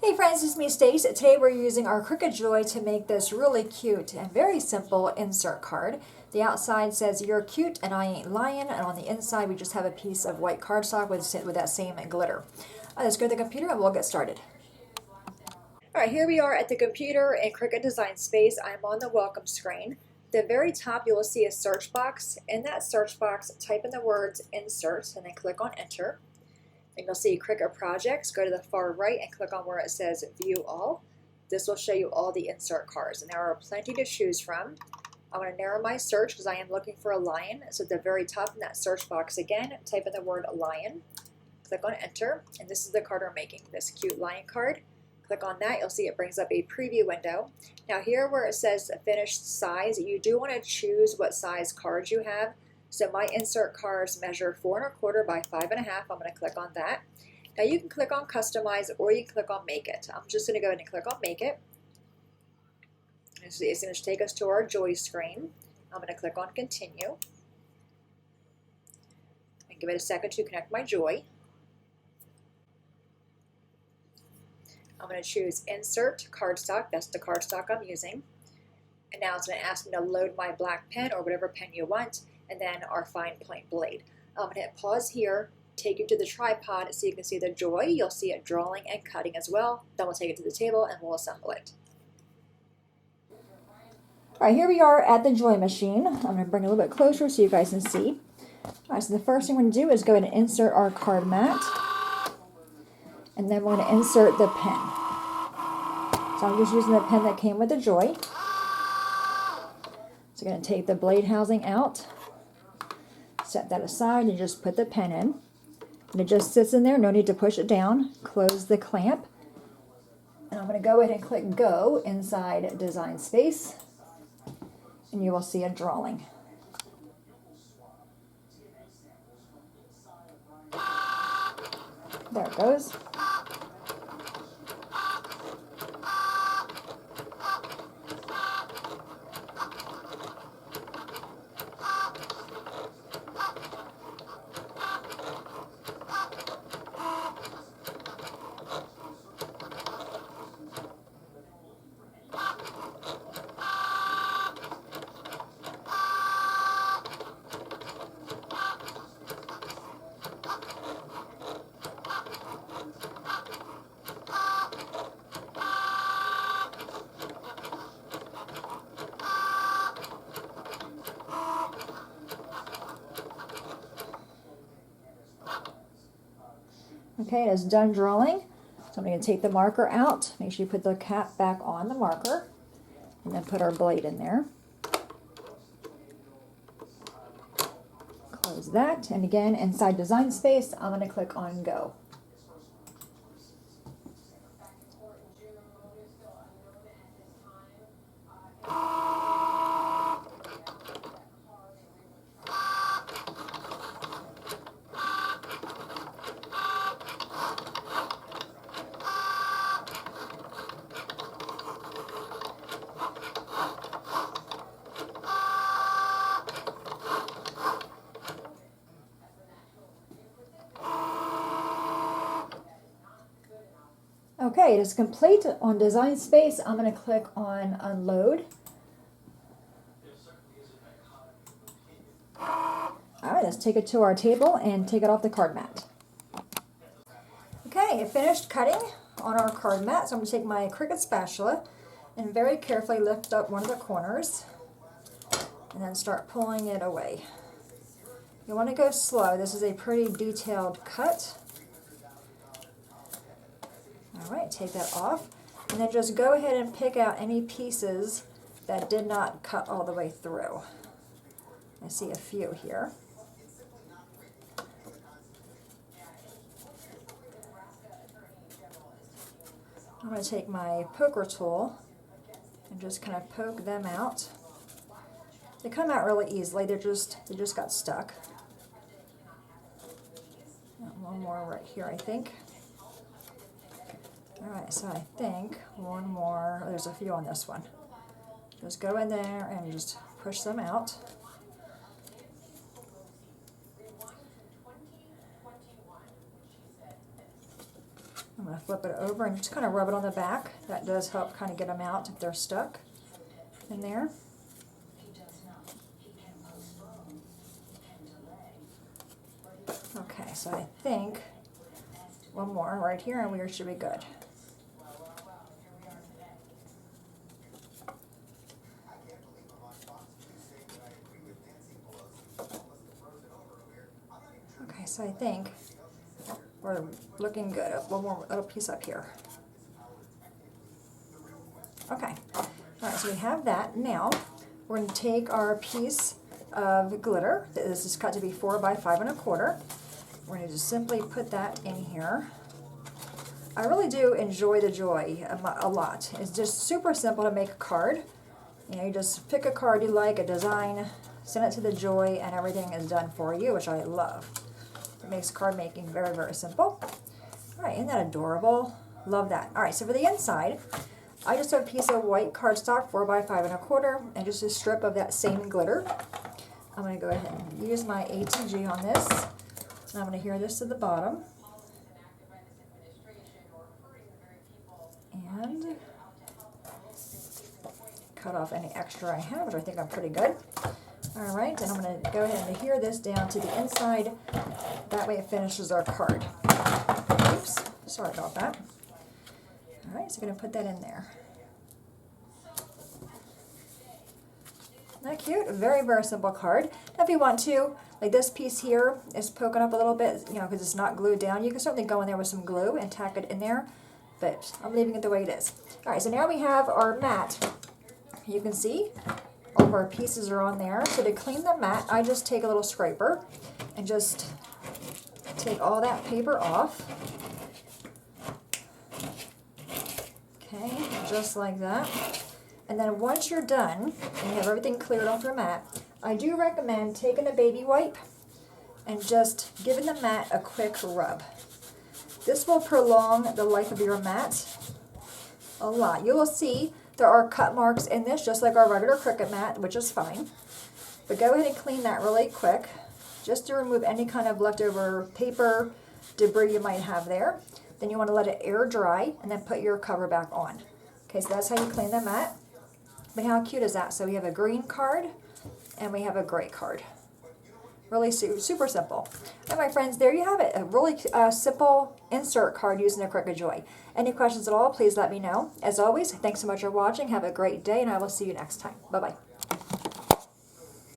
Hey friends, it's me Stace. Today we're using our Cricut Joy to make this really cute and very simple insert card. The outside says "You're cute and I ain't lying," and on the inside we just have a piece of white cardstock with that same glitter. Let's go to the computer and we'll get started. Alright, here we are at the computer in Cricut Design Space. I'm on the welcome screen. At the very top you will see a search box. In that search box, type in the words insert and then click on enter. And you'll see Cricut Projects. Go to the far right and click on where it says View All. This will show you all the insert cards, and there are plenty to choose from. I want to narrow my search because I am looking for a lion. So at the very top in that search box again, type in the word lion. Click on Enter, and this is the card we're making, this cute lion card. Click on that, you'll see it brings up a preview window. Now here where it says finished size, you do want to choose what size cards you have. So my insert cards measure 4 1/4 by 5 1/2. I'm going to click on that. Now you can click on Customize or you can click on Make It. I'm just going to go ahead and click on Make It. It's going to take us to our Joy screen. I'm going to click on Continue. And give it a second to connect my Joy. I'm going to choose Insert Cardstock. That's the cardstock I'm using. And now it's going to ask me to load my black pen or whatever pen you want, and then our fine point blade. I'm going to hit pause here, take you to the tripod so you can see the Joy. You'll see it drawing and cutting as well. Then we'll take it to the table and we'll assemble it. All right, here we are at the Joy machine. I'm going to bring it a little bit closer so you guys can see. All right, so the first thing we're going to do is go ahead and insert our card mat. And then we're going to insert the pen. So I'm just using the pen that came with the Joy. So I'm going to take the blade housing out, set that aside, and just put the pen in. And it just sits in there, no need to push it down. Close the clamp. And I'm going to go ahead and click Go inside Design Space. And you will see a drawing. There it goes. Okay, it is done drawing. So I'm going to take the marker out. Make sure you put the cap back on the marker. And then put our blade in there. Close that. And again, inside Design Space, I'm going to click on Go. Okay, it is complete. On Design Space, I'm going to click on Unload. Alright, let's take it to our table and take it off the card mat. Okay, I finished cutting on our card mat, so I'm going to take my Cricut spatula and very carefully lift up one of the corners and then start pulling it away. You want to go slow. This is a pretty detailed cut. Alright, take that off, and then just go ahead and pick out any pieces that did not cut all the way through. I see a few here. I'm going to take my poker tool and just kind of poke them out. They come out really easily, they just got stuck. One more right here, I think. Alright, so I think one more, there's a few on this one. Just go in there and just push them out. going to flip it over and just kind of rub it on the back. That does help kind of get them out if they're stuck in there. Okay, so I think one more right here and we should be good. Okay, so I think we're looking good. One more little piece up here. Okay, all right, so we have that. Now we're going to take our piece of glitter. This is cut to be 4 by 5 1/4. We're going to just simply put that in here. I really do enjoy the Joy a lot. It's just super simple to make a card. You know, you just pick a card you like, a design, send it to the Joy, and everything is done for you, which I love. It makes card making very, very simple. All right, isn't that adorable? Love that. All right, so for the inside, I just have a piece of white cardstock, 4 by 5 1/4, and just a strip of that same glitter. I'm going to go ahead and use my ATG on this. And I'm going to adhere this to the bottom. And cut off any extra I have, which I think I'm pretty good. All right, and I'm going to go ahead and adhere this down to the inside. That way it finishes our card. Oops, sorry about that. All right, so I'm going to put that in there. Isn't that cute? A very, very simple card. Now if you want to, like this piece here is poking up a little bit, you know, because it's not glued down. You can certainly go in there with some glue and tack it in there, but I'm leaving it the way it is. All right, so now we have our mat. You can see all of our pieces are on there. So to clean the mat, I just take a little scraper and just take all that paper off. Okay, just like that. And then once you're done and you have everything cleared off your mat, I do recommend taking a baby wipe and just giving the mat a quick rub. This will prolong the life of your mat a lot. You will see there are cut marks in this, just like our regular Cricut mat, which is fine. But go ahead and clean that really quick, just to remove any kind of leftover paper, debris you might have there. Then you want to let it air dry and then put your cover back on. Okay, so that's how you clean the mat. But how cute is that? So we have a green card and we have a gray card. Really super simple. And my friends, there you have it. A really simple insert card using the Cricut Joy. Any questions at all, please let me know. As always, thanks so much for watching. Have a great day, and I will see you next time. Bye-bye.